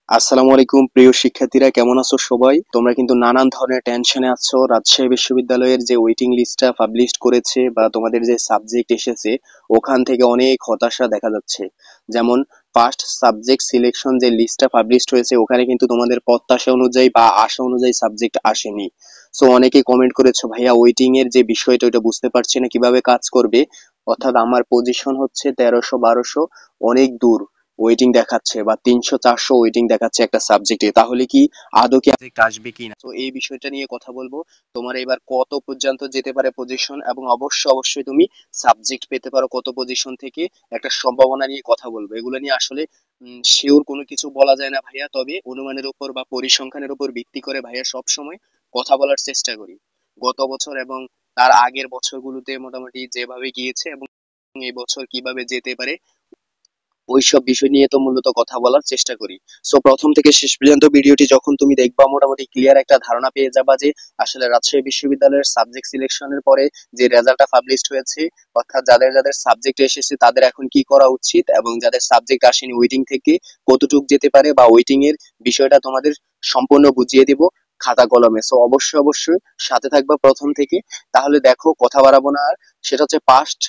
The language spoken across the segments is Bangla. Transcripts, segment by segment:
আসসালামু আলাইকুম প্রিয় শিক্ষার্থীরা, কেমন আছো সবাই? তোমরা কিন্তু নানান ধরনের টেনশনে আছো। রাজশাহী বিশ্ববিদ্যালয়ের যে ওয়েটিং লিস্টটা পাবলিশ করেছে বা তোমাদের যে সাবজেক্ট এসেছে ওখান থেকে অনেক হতাশা দেখা যাচ্ছে। যেমন ফার্স্ট সাবজেক্ট সিলেকশন যে লিস্টটা পাবলিশ হয়েছে ওখানে কিন্তু তোমাদের প্রত্যাশা অনুযায়ী বা আশা অনুযায়ী সাবজেক্ট আসেনি। সো অনেকে কমেন্ট করেছো, ভাইয়া ওয়েটিং এর যে বিষয়টা ওটা বুঝতে পারছি না কিভাবে কাজ করবে। অর্থাৎ আমার পজিশন হচ্ছে 1300 1200, অনেক দূর ওয়েটিং দেখাচ্ছে বা 300 400 ওয়েটিং দেখাচ্ছে একটা সাবজেক্টে, তাহলে কি আদৌ কি সাবজেক্ট আসবে কিনা। তো এই বিষয়টা নিয়ে কথা বলবো। তোমার এবার কত পর্যন্ত যেতে পারে পজিশন, এবং অবশ্যই তুমি সাবজেক্ট পেতে পারো কত পজিশন থেকে, একটা সম্ভাবনা নিয়ে কথা বলবো। এগুলো নিয়ে আসলে শিওর কোনো কিছু বলা যায় না ভাইয়া, তবে অনুমানের উপর বা পরিসংখ্যানের উপর ভিত্তি করে ভাইয়া সব সময় কথা বলার চেষ্টা করি। গত বছর এবং তার আগের বছরগুলোতে মোটামুটি যেভাবে গিয়েছে এবং এই বছর কিভাবে যেতে পারে ওইসব বিষয় নিয়ে তো মূলত কথা বলার চেষ্টা করি। সো প্রথম থেকে শেষ পর্যন্ত ভিডিওটি যখন তুমি দেখবা মোটামুটি ক্লিয়ার একটা ধারণা পেয়ে যাবা যে আসলে রাজশাহী বিশ্ববিদ্যালয়ের সাবজেক্ট সিলেকশনের পরে যে রেজাল্টটা পাবলিশড হয়েছে, অর্থাৎ যাদের যাদের সাবজেক্ট এসেছে তাদের এখন কি করা উচিত, এবং যাদের সাবজেক্ট আসেনি ওয়েটিং থেকে কতটুক যেতে পারে বা ওয়েটিং এর বিষয়টা তোমাদের সম্পূর্ণ বুঝিয়ে দিব খাতা কলমে। সো অবশ্যই সাথে থাকবা প্রথম থেকে। তাহলে দেখো, কথা বাড়াবো না আর। সেটা হচ্ছে পাস্ট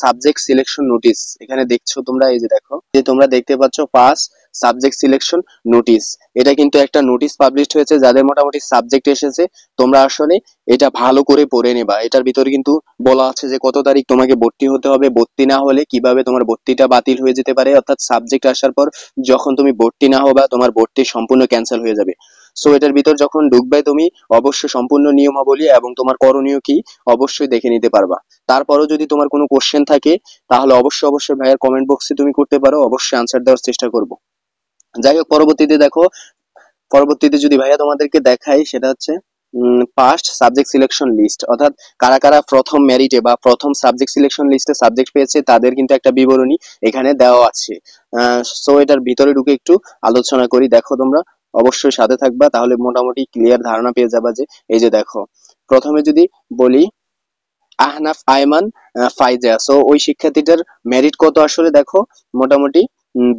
সাবজেক্ট সিলেকশন নোটিশ। এখানে দেখছো তোমরা, এই যে দেখো, যে তোমরা দেখতে পাচ্ছ ফার্স্ট সাবজেক্ট সিলেকশন নোটিশ। এটা কিন্তু একটা নোটিশ পাবলিশড হয়েছে যাদের মোটামুটি সাবজেক্ট এসেছে। তোমরা আসলে এটা ভালো করে পড়ে নেবা। এটার ভিতরে কিন্তু বলা আছে যে কত তারিখ তোমাকে ভর্তি হতে হবে, ভর্তি না হলে কিভাবে তোমার ভর্তিটা বাতিল হয়ে যেতে পারে, অর্থাৎ সাবজেক্ট আসার পর যখন তুমি ভর্তি না হবা তোমার ভর্তি সম্পূর্ণ ক্যান্সেল হয়ে যাবে। সো এটার ভিতর যখন ঢুকবে তুমি অবশ্যই সম্পূর্ণ নিয়মাবলী এবং তোমার করণীয় কি অবশ্যই দেখে নিতে পারবা। তারপরেও যদি তোমার কোনো কোশ্চেন থাকে তাহলে অবশ্যই ভাইয়ার কমেন্ট বক্সে তুমি করতে পারো, অবশ্যই আনসার দেওয়ার চেষ্টা করব। যাই হোক, পরবর্তীতে দেখো, পরবর্তীতে যদি ভাইয়া তোমাদেরকে দেখাই সেটা হচ্ছে ফার্স্ট সাবজেক্ট সিলেকশন লিস্ট, অর্থাৎ কারা কারা প্রথম মেরিটে বা প্রথম সাবজেক্ট সিলেকশন লিস্টে সাবজেক্ট পেয়েছে তাদের কিন্তু একটা বিবরণী এখানে দেওয়া আছে। সো এটার ভিতরে ঢুকে একটু আলোচনা করি। দেখো তোমরা অবশ্যই সাথে থাকবা, তাহলে মোটামুটি ক্লিয়ার ধারণা পেয়ে যাবা। যে এই যে দেখো, প্রথমে যদি বলি আহনাফ আয়মান ফাইজা, সো ওই শিক্ষার্থীটার মেরিট কত আসলে দেখো, মোটামুটি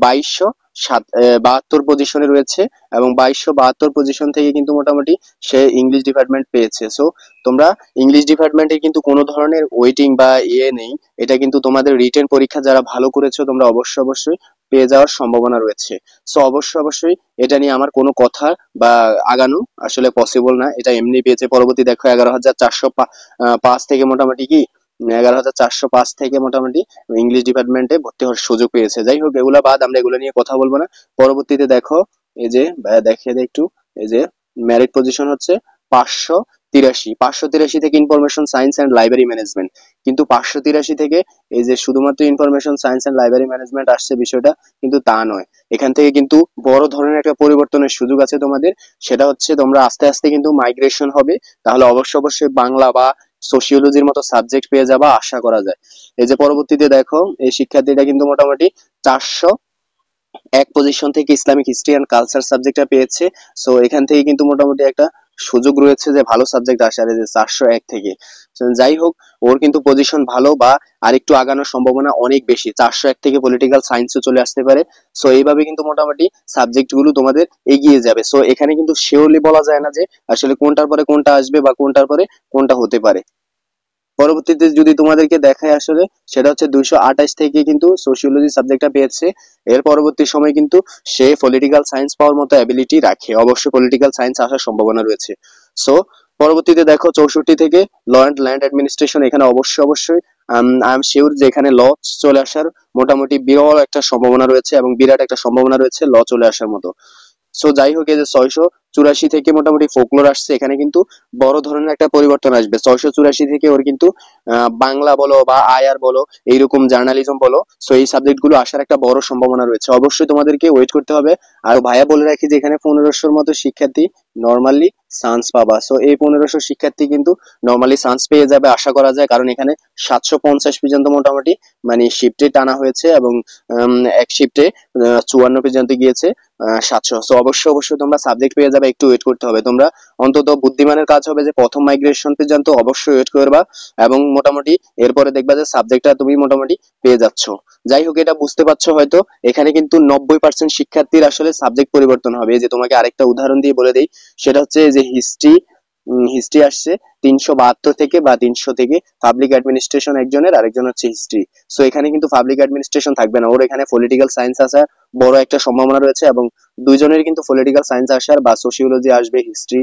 2272 পজিশনে রয়েছে, এবং 2272 পজিশন থেকে কিন্তু মোটামুটি সে ইংলিশ ডিপার্টমেন্ট পেয়েছে। সো তোমরা ইংলিশ ডিপার্টমেন্টে কিন্তু কোনো ধরনের ওয়েটিং বা ইয়ে নেই। এটা কিন্তু তোমাদের রিটেন পরীক্ষা যারা ভালো করেছো তোমরা অবশ্যই পেয়ে যাওয়ার সম্ভাবনা রয়েছে। সো অবশ্যই এটা নিয়ে আমার কোনো কথা বা আগানো আসলে পসিবল না, এটা এমনি পেয়েছে। পরবর্তী দেখো 11,405 থেকে মোটামুটি কি 11,405 থেকে মোটামুটি ইংলিশ ডিপার্টমেন্টে ভর্তি হওয়ার সুযোগ পেয়েছে। যাই হোক, এগুলা বাদ, আমরা এগুলো নিয়ে কথা বলবো না। পরবর্তীতে দেখো, এই যে দেখিয়ে দেয় একটু, এই যে মেরিট পজিশন হচ্ছে 583 থেকে information science and library management. কিন্তু 583 থেকে এই যে শুধুমাত্র information science and library management আসছে বিষয়টা কিন্তু তা নয়। এখান থেকে কিন্তু বড় ধরনের একটা পরিবর্তনের সুযোগ আছে তোমাদের। সেটা হচ্ছে তোমরা আস্তে আস্তে কিন্তু মাইগ্রেশন হবে, তাহলে অবশ্যই বাংলা বা সোশিওলজির মতো সাবজেক্ট পেয়ে যাবা আশা করা যায়। এই যে পরবর্তীতে দেখো, এই শিক্ষার্থীটা কিন্তু মোটামুটি 401 পজিশন থেকে ইসলামিক হিস্ট্রি অ্যান্ড কালচার সাবজেক্টটা পেয়েছে। সো এখান থেকে কিন্তু মোটামুটি একটা সুযোগ রয়েছে যে ভালো সাবজেক্ট আসার, এই যে 401 থেকে। So, যাই হোক, ওর কিন্তু পজিশন ভালো বা আরেকটু আগানোর সম্ভাবনা অনেক বেশি, 401 থেকে পলিটিক্যাল সায়েন্সও চলে আসতে পারে। সো এইভাবে কিন্তু মোটামুটি সাবজেক্ট গুলো তোমাদের এগিয়ে যাবে। সো এখানে কিন্তু শিওরলি বলা যায় না যে আসলে কোনটার পরে কোনটা আসবে বা কোনটার পরে কোনটা হতে পারে। পরবর্তীতে যদি তোমাদেরকে দেখায় আসলে, সেটা হচ্ছে 228 থেকে কিন্তু সোশিওলজি সাবজেক্টটা পেয়েছে। এর পরবর্তী সময় কিন্তু সে পলিটিক্যাল সায়েন্স পাওয়ার মতো অ্যাবিলিটি রাখে, অবশ্যই পলিটিক্যাল সায়েন্স আসার সম্ভাবনা রয়েছে। সো পরবর্তীতে দেখো 64 থেকে ল অ্যান্ড ল্যান্ড অ্যাডমিনিস্ট্রেশন, এখানে অবশ্যই আই এম শিওর যে এখানে ল চলে আসার মোটামুটি বিরল একটা সম্ভাবনা রয়েছে, এবং বিরাট একটা সম্ভাবনা রয়েছে ল চলে আসার মতো। সো যাই হোক, এই যে 684 থেকে মোটামুটি ফোকলোর আসছে, এখানে কিন্তু বড় ধরনের একটা পরিবর্তন আসবে। 684 থেকে ওর কিন্তু বাংলা বলো বা আয়ার বলো, এইরকম জার্নালিজম বলো, সো এই সাবজেক্ট গুলো আসার একটা বড় সম্ভাবনা রয়েছে। অবশ্যই তোমাদেরকে ওয়েট করতে হবে। আর ভাইয়া বলে রাখি যে এখানে 1500-র মতো শিক্ষার্থী নর্মালি চান্স পাবা। সো এই 1500 শিক্ষার্থী কিন্তু নর্মালি চান্স পেয়ে যাবে আশা করা যায়, কারণ এখানে 750 পর্যন্ত মোটামুটি মানে শিফটে টানা হয়েছে, এবং এক শিফটে 54 পর্যন্ত গিয়েছে 700। সো অবশ্যই তোমরা সাবজেক্ট পেয়ে যাবে বা একটু ওয়েট করতে হবে। তোমরা অন্তত বুদ্ধিমানের কাজ হবে যে প্রথম মাইগ্রেশন পর্যন্ত অবশ্যই ওয়েট করবা, এবং মোটামুটি এরপরে দেখবা যে সাবজেক্টটা তুমি মোটামুটি পেয়ে যাচ্ছ। যাই হোক, এটা বুঝতে পারছো হয়তো। এখানে কিন্তু 90% শিক্ষার্থীর আসলে সাবজেক্ট পরিবর্তন হবে। এই যে তোমাকে আরেকটা উদাহরণ দিয়ে বলে দেই, সেটা হচ্ছে যে হিস্ট্রি আসছে 372 থেকে বা 300 থেকে। পাবলিক অ্যাডমিনিস্ট্রেশন একজনের, আরেকজন হচ্ছে হিস্ট্রি। সো এখানে কিন্তু পাবলিক অ্যাডমিনিস্ট্রেশন থাকবে না, ওর এখানে পলিটিক্যাল সায়েন্স আসার বড় একটা সম্ভাবনা রয়েছে, এবং দুইজনের কিন্তু পলিটিক্যাল সায়েন্স আসার বা সোশিওলজি আসবে হিস্ট্রি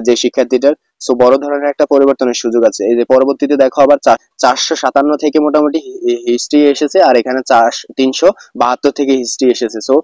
যে শিক্ষার্থীটার। সো বড় ধরনের একটা পরিবর্তনের সুযোগ আছে। এই যে পরবর্তীতে দেখো আবার 457 থেকে মোটামুটি হিস্ট্রি এসেছে, আর এখানে 372 থেকে হিস্ট্রি এসেছে। সো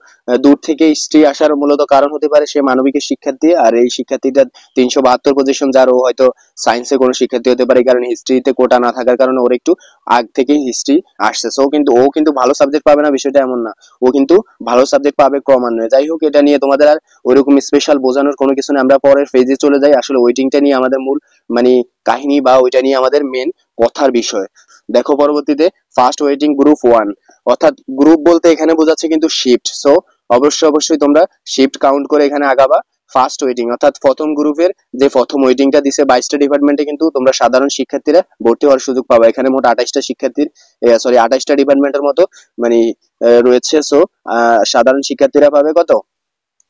দূর থেকে হিস্ট্রি আসার মূলত কারণ হতে পারে সে মানবিকের শিক্ষার্থী, আর এই শিক্ষার্থীটা 372 পজিশন, যার ও হয়তো সায়েন্সে কোনো শিক্ষার্থী হতে পারে, কারণ হিস্ট্রিতে কোটা না থাকার কারণে ওর একটু আগ থেকে হিস্ট্রি আসছে। সো কিন্তু ও কিন্তু ভালো সাবজেক্ট পাবে না, বিষয়টা এমন না, ও কিন্তু ভালো সাবজেক্ট পাবে ক্রমান্বয়ে। যাই হোক, এটা নিয়ে তোমাদের আর ওইরকম স্পেশাল বোঝানোর কোনো কিছু নেই, আমরা পরের ফেজে চলে যাই। আসলে ওয়েটিংটা নিয়ে আমাদের মূল মানে কাহিনী, বা ওইটা নিয়ে আমাদের মেন কথার বিষয়। দেখো পরবর্তীতে ফার্স্ট ওয়েটিং গ্রুপ 1, অর্থাৎ গ্রুপ বলতে এখানে বোঝাচ্ছে কিন্তু শিফট। সো অবশ্যই তোমরা শিফট কাউন্ট করে এখানে আগাবা। ফার্স্ট ওয়েটিং অর্থাৎ প্রথম গ্রুপের যে প্রথম ওয়েটিংটা দিছে 22টা ডিপার্টমেন্টে কিন্তু তোমরা সাধারণ শিক্ষার্থীরা ভর্তি হওয়ার সুযোগ পাবা। এখানে মোট 28টা শিক্ষার্থীর, সরি 28টা ডিপার্টমেন্টের মতো মানে রয়েছে। সো সাধারণ শিক্ষার্থীরা পাবে কত,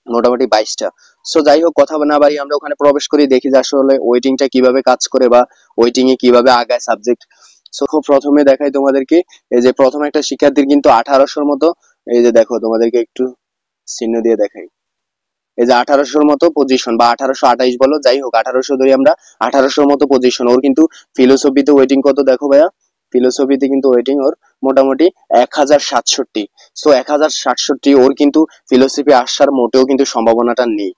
মোটামুটি 22টা। সো যাই হোক, কথা না বাড়িয়ে আমরা ওখানে প্রবেশ করি, দেখি যে আসলে ওয়েটিংটা কিভাবে কাজ করে বা ওয়েটিং এ কিভাবে আগায় সাবজেক্ট। সো খুব প্রথমে দেখাই তোমাদেরকে, এই যে প্রথম একটা শিক্ষার্থীর কিন্তু 1800-র মতো, এই যে দেখো তোমাদেরকে একটু চিহ্ন দিয়ে দেখাই, এই যে 1800-র মতো পজিশন, বা 1828 বলো, যাই হোক 1800 ধরি আমরা, 1800-র মতো পজিশন ওর কিন্তু। ফিলোসফিতে ওয়েটিং কত দেখো ভাইয়া, ফিলোসফিতে কিন্তু ওয়েটিং ওর মোটামুটি 1067। সো 1067 ওর কিন্তু ফিলোসফি আসার মোটেও কিন্তু সম্ভাবনাটা নেই।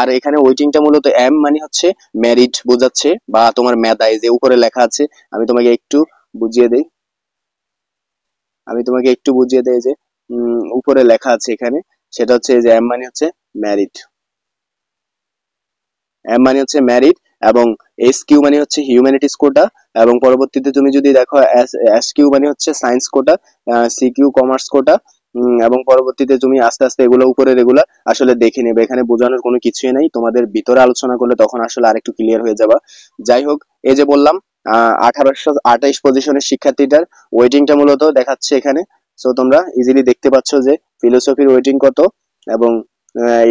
আর এখানে ওয়েটিংটা মূলত এম মানে হচ্ছে মেরিট বোঝাচ্ছে, বা তোমার মেধা, এই যে উপরে লেখা আছে, আমি তোমাকে একটু বুঝিয়ে দেই, যে উপরে লেখা আছে এখানে, সেটা হচ্ছে যে এম মানে হচ্ছে মেরিট, এম মানে হচ্ছে মেরিট, এবং এস কিউ মানে হচ্ছে হিউম্যানিটিস কোটা, এবং পরবর্তীতে তুমি যদি দেখো এস কিউ মানে হচ্ছে সায়েন্স কোটা, সি কিউ কমার্স কোটা, এবং পরবর্তীতে তুমি আস্তে আস্তে এগুলো উপরের এগুলা আসলে দেখে নেবে। এখানে বোঝানোর কোনো কিছুই নাই, তোমাদের ভিতরে আলোচনা করলে তখন আসলে আরেকটু ক্লিয়ার হয়ে যাবা। যাই হোক, এই যে বললাম 1828 পজিশনের শিক্ষার্থীটার ওয়েটিংটা মূলত দেখাচ্ছে এখানে। সো তোমরা ইজিলি দেখতে পাচ্ছ যে ফিলোসফির ওয়েটিং কত, এবং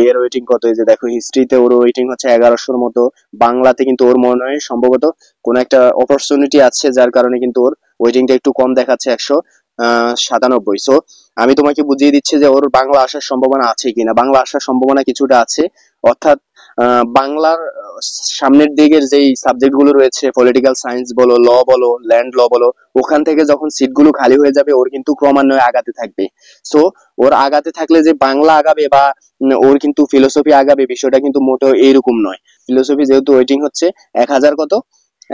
এর ওয়েটিং কত। এই যে দেখো হিস্ট্রিতে ওর ওয়েটিং হচ্ছে 1100-র মতো। বাংলাতে কিন্তু ওর মনে হয় সম্ভবত কোন একটা অপরচুনিটি আছে, যার কারণে কিন্তু ওর ওয়েটিংটা একটু কম দেখাচ্ছে, 197। সো আমি তোমাকে বুঝিয়ে দিচ্ছি যে ওর বাংলা আসার সম্ভাবনা আছে কিনা। বাংলা আসার সম্ভাবনা কিছুটা আছে, অর্থাৎ বাংলার সামনের দিকের যেই সাবজেক্ট গুলো রয়েছে, পলিটিক্যাল সায়েন্স বলো, ল বলো, ল্যান্ড ল বলো, ওখান থেকে যখন সিটগুলো খালি হয়ে যাবে ওর কিন্তু ক্রমান্বয়ে আগাতে থাকবে। সো ওর আগাতে থাকলে যে বাংলা আগাবে বা ওর কিন্তু ফিলোসফি আগাবে, বিষয়টা কিন্তু মোটেও এইরকম নয়। ফিলোসফি যেহেতু ওয়েটিং হচ্ছে 1000 কত,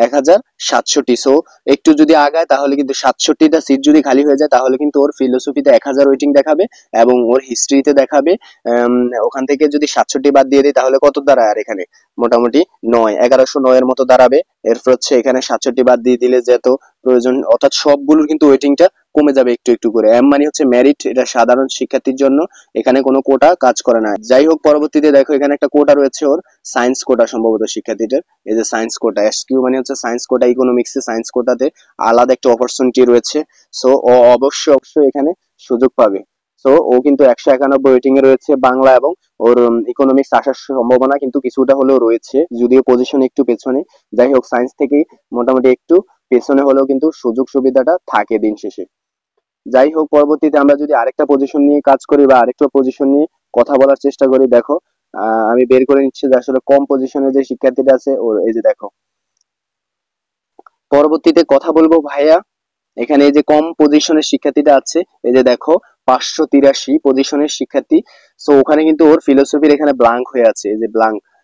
1067। সো একটু যদি আগায় তাহলে কিন্তু 67টা সিট যদি খালি হয়ে যায় তাহলে কিন্তু ওর ফিলোসফিতে 1000 ওয়েটিং দেখাবে, এবং ওর হিস্ট্রিতে দেখাবে ওখান থেকে যদি 67 বাদ দিয়ে দিই তাহলে কত দাঁড়ায়, আর এখানে মোটামুটি 1109 এর মতো দাঁড়াবে। এরপর হচ্ছে এখানে 67 বাদ দিয়ে দিলে যেত প্রয়োজন, অর্থাৎ সবগুলোর কিন্তু ওয়েটিংটা কমে যাবে একটু একটু করে। এম মানে হচ্ছে মেরিট, এটা সাধারণ শিক্ষার্থীর জন্য, এখানে কোনো কোটা কাজ করে না। যাই হোক, পরবর্তীতে দেখো এখানে একটা কোটা রয়েছে ওর, সায়েন্স কোটা সম্ভবত শিক্ষার্থীদের। এই যে সায়েন্স কোটা, এস কিউ মানে হচ্ছে সায়েন্স কোটা, ইকোনমিক্সে সায়েন্স কোটাতে আলাদা একটা অপরচুনিটি রয়েছে। সো ও অবশ্যই এখানে সুযোগ পাবে। সো ও কিন্তু 191 ওয়েটিং এ রয়েছে বাংলা, এবং ওর ইকোনমিক্স আসার সম্ভাবনা কিন্তু কিছুটা হলেও রয়েছে, যদিও পজিশন একটু পেছনে। যাই হোক, সায়েন্স থেকেই মোটামুটি একটু পেছনে হলেও কিন্তু সুযোগ সুবিধাটা থাকে দিন শেষে। যাই হোক, পরবর্তীতে আমরা যদি আরেকটা পজিশন নিয়ে কাজ করি বা আরেকটা পজিশন নিয়ে কথা বলার চেষ্টা করি, দেখো আমি বের করে নিচ্ছি যে আসলে কম পজিশনে যে শিক্ষার্থীটা আছে ওর, এই যে দেখো পরবর্তীতে কথা বলবো ভাইয়া, এখানে এই যে কম পজিশনের শিক্ষার্থীটা আছে, এই যে দেখো 583 পজিশনের শিক্ষার্থী। সো ওখানে কিন্তু ওর ফিলোসফির এখানে ব্লাঙ্ক হয়ে আছে, এই যে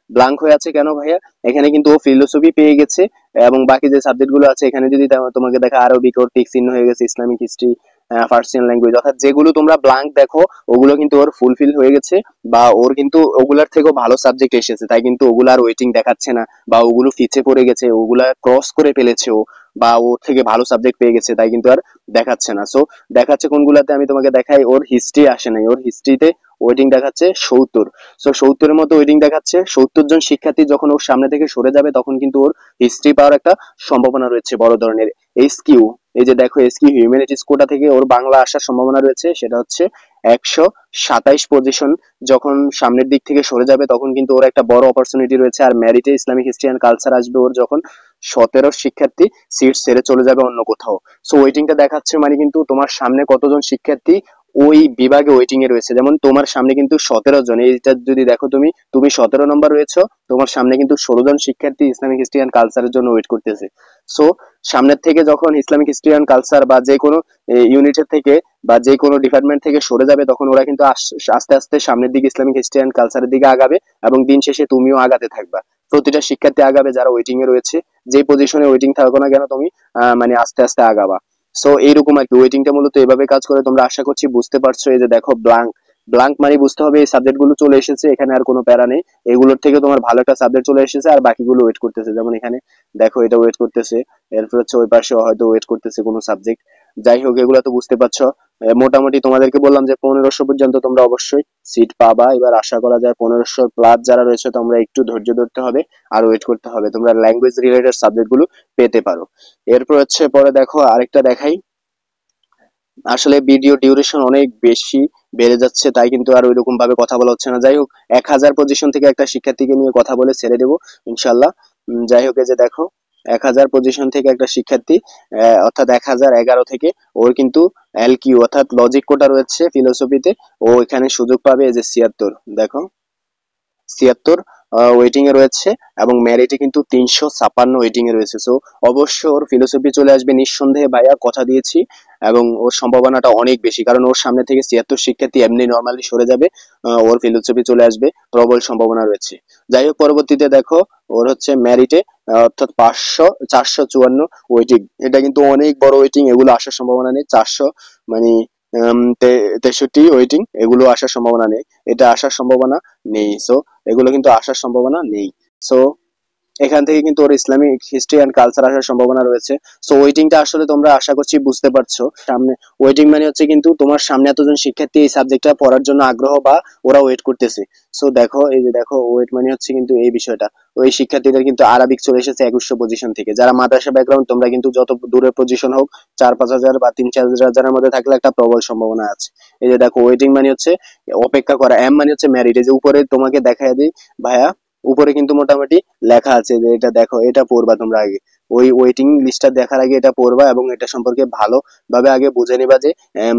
ব্লাঙ্ক হয়ে আছে কেন ভাইয়া, এখানে কিন্তু ও ফিলোসফি পেয়ে গেছে, এবং বাকি যে সাবজেক্ট গুলো আছে এখানে যদি তোমাকে দেখা আরবিক ওর টিক চিহ্ন হয়ে গেছে, ইসলামিক হিস্ট্রি, পার্সিয়ান ল্যাঙ্গুয়েজ, অর্থাৎ যেগুলো তোমরা ব্লাঙ্ক দেখো ওগুলো কিন্তু ওর ফুলফিল হয়ে গেছে, বা ওর কিন্তু ওগুলার থেকেও ভালো সাবজেক্ট এসেছে, তাই কিন্তু ওগুলার ওয়েটিং দেখাচ্ছে না, বা ওগুলো পিছে পড়ে গেছে, ওগুলা ক্রস করে ফেলেছে ও, বা ওর থেকে ভালো সাবজেক্ট পেয়ে গেছে, তাই কিন্তু আর দেখাচ্ছে না। সো দেখাচ্ছে কোনগুলাতে আমি তোমাকে দেখাই, ওর হিস্ট্রি আসে নাই, ওর হিস্ট্রিতে ওয়েটিং দেখাচ্ছে 70। সো 70-এর মতো ওয়েটিং দেখাচ্ছে। 70 জন শিক্ষার্থী যখন ওর সামনে থেকে সরে যাবে তখন কিন্তু ওর হিস্ট্রি পাওয়ার একটা সম্ভাবনা রয়েছে বড় ধরনের। এসকিউ, এই যে দেখো এসকিউ হিউম্যানিটিস কোটা থেকে ওর বাংলা আসার সম্ভাবনা রয়েছে, সেটা হচ্ছে 127 পজিশন। যখন সামনের দিক থেকে সরে যাবে তখন কিন্তু ওর একটা বড় অপরচুনিটি রয়েছে। আর মেরিটে ইসলামিক হিস্ট্রি অ্যান্ড কালচার আসবে ওর যখন 17 শিক্ষার্থী সিট ছেড়ে চলে যাবে অন্য কোথাও। সো ওয়েটিংটা দেখাচ্ছে মানে কিন্তু তোমার সামনে কতজন শিক্ষার্থী ওই বিভাগে ওয়েটিং এ রয়েছে। যেমন তোমার সামনে কিন্তু 17 জন, এইটা যদি দেখো তুমি তুমি 17 নম্বর রয়েছো, তোমার সামনে কিন্তু 16 জন শিক্ষার্থী ইসলামিক হিস্ট্রি অ্যান্ড কালচারের জন্য ওয়েট করতেছে। সো সামনের থেকে যখন ইসলামিক হিস্ট্রি অ্যান্ড কালচার বা যে কোনো ইউনিটের থেকে বা যে কোনো ডিপার্টমেন্ট থেকে সরে যাবে তখন ওরা কিন্তু আস্তে আস্তে সামনের দিকে ইসলামিক হিস্ট্রি অ্যান্ড কালচারের দিকে আগাবে, এবং দিন শেষে তুমিও আগাতে থাকবা। প্রতিটা শিক্ষার্থী আগাবে যারা ওয়েটিং এ রয়েছে, যে পজিশনে ওয়েটিং থাকো না কেন তুমি মানে আস্তে আস্তে আগাবা। সো এইরকম আর কি, ওয়েটিংটা মূলত এভাবে কাজ করে। তোমরা আশা করছি বুঝতে পারছো। এই যে দেখো ব্লাঙ্ক, ব্লাঙ্ক মানে বুঝতে হবে এই সাবজেক্ট গুলো চলে এসেছে, এখানে আর কোনো প্যারা নেই। এগুলোর থেকে তোমার ভালো একটা সাবজেক্ট চলে এসেছে আর বাকিগুলো ওয়েট করতেছে। যেমন এখানে দেখো এটা ওয়েট করতেছে, এরপর হচ্ছে ওই পাশে হয়তো ওয়েট করতেছে কোনো সাবজেক্ট। যাই হোক এগুলো তো বুঝতে পারছো। মোটামুটি তোমাদেরকে বললাম যে 1500 পর্যন্ত তোমরা অবশ্যই সিট পাবা। এবার আশা করা যায় 1500 প্লাস যারা রয়েছে তোমরা একটু ধৈর্য ধরতে হবে আর ওয়েট করতে হবে, তোমরা ল্যাঙ্গুয়েজ রিলেটেড সাবজেক্ট গুলো পেতে পারো। এরপর হচ্ছে পরে দেখো আরেকটা দেখাই। আসলে ভিডিও ডিউরেশন অনেক বেশি বেড়ে যাচ্ছে, তাই কিন্তু আর ওইরকম ভাবে কথা বলা হচ্ছে না। যাই হোক 1000 পজিশন থেকে একটা শিক্ষার্থীকে নিয়ে কথা বলে ছেড়ে দেবো ইনশাল্লাহ। যাই হোক এই যে দেখো 1000 পজিশন থেকে একটা শিক্ষার্থী, অর্থাৎ 1011 থেকে ওর কিন্তু এলকিউ অর্থাৎ লজিক কোটা রয়েছে ফিলোসফিতে, ও এখানে সুযোগ পাবে। এই যে 76 দেখো 76 ওয়েটিং এ রয়েছে, এবং মেরিটে কিন্তু 356 ওয়েটিং এ রয়েছে। সো অবশ্য ওর ফিলোসফি চলে আসবে নিঃসন্দেহে, ভাইয়া কথা দিয়েছি। এবং ওর সম্ভাবনাটা অনেক বেশি, কারণ ওর সামনে থেকে 76 শিক্ষার্থী এমনি নর্মালি সরে যাবে, ওর ফিলোসফি চলে আসবে, প্রবল সম্ভাবনা রয়েছে। যাই হোক পরবর্তীতে দেখো ওর হচ্ছে মেরিটে অর্থাৎ 454 ওয়েটিং, এটা কিন্তু অনেক বড় ওয়েটিং, এগুলো আসার সম্ভাবনা নেই। 400 মানে 63 ওয়েটিং, এগুলো আসার সম্ভাবনা নেই, এটা আসার সম্ভাবনা নেই। সো এগুলো কিন্তু আসার সম্ভাবনা নেই। সো এখান থেকে কিন্তু ওর ইসলামিক হিস্ট্রি অ্যান্ড কালচার আসার সম্ভাবনা রয়েছে। সো ওয়েটিংটা আসলে তোমরা আশা করছি বুঝতে পারছো। সামনে ওয়েটিং মানে হচ্ছে কিন্তু তোমার সামনে এতজন শিক্ষার্থী এই সাবজেক্টটা পড়ার জন্য আগ্রহ বা ওরা ওয়েট করতেছে। সো দেখো এই যে দেখো ওয়েট মানে হচ্ছে কিন্তু এই বিষয়টা, ওই শিক্ষার্থীদের কিন্তু আরবিক চলে এসেছে 2100 পজিশন থেকে। যারা মাদ্রাসা ব্যাকগ্রাউন্ড তোমরা কিন্তু যত দূরের পজিশন হোক 4-5 হাজার বা 3-4 হাজারের মধ্যে থাকলে একটা প্রবল সম্ভাবনা আছে। এই যে দেখো ওয়েটিং মানে হচ্ছে অপেক্ষা করা, এম মানে হচ্ছে মেরিট। এই যে উপরে তোমাকে দেখায় দিই ভাইয়া, উপরে কিন্তু মোটামুটি লেখা আছে যে এটা দেখো, এটা পড়বা তোমরা আগে, ওই ওয়েটিং লিস্টটা দেখার আগে এটা পড়বা এবং এটা সম্পর্কে ভালো ভাবে আগে বুঝে নিবা যে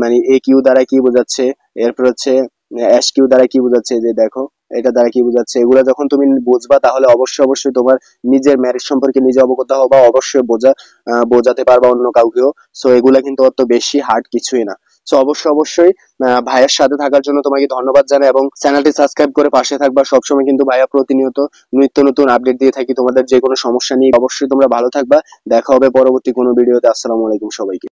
মানে এ কিউ দ্বারা কি বোঝাচ্ছে, এরপর হচ্ছে এস কিউ দ্বারা কি বোঝাচ্ছে, যে দেখো এটা দ্বারা কি বোঝাচ্ছে। এগুলো যখন তুমি বুঝবা তাহলে অবশ্যই অবশ্যই তোমার নিজের ম্যারেজ সম্পর্কে নিজে অবগত হবা, অবশ্যই বোঝাতে পারবা অন্য কাউকেও। সো এগুলা কিন্তু অত বেশি হার্ড কিছুই না। সো অবশ্যই অবশ্যই ভাইয়ার সাথে থাকার জন্য তোমাকে ধন্যবাদ জানাই, এবং চ্যানেলটি সাবস্ক্রাইব করে পাশে থাকবা সবসময়। কিন্তু ভাইয়া প্রতিনিয়ত নিত্য নতুন আপডেট দিয়ে থাকি তোমাদের যে কোনো সমস্যা নিয়ে। অবশ্যই তোমরা ভালো থাকবা, দেখা হবে পরবর্তী কোনো ভিডিওতে। আসসালামু আলাইকুম সবাইকে।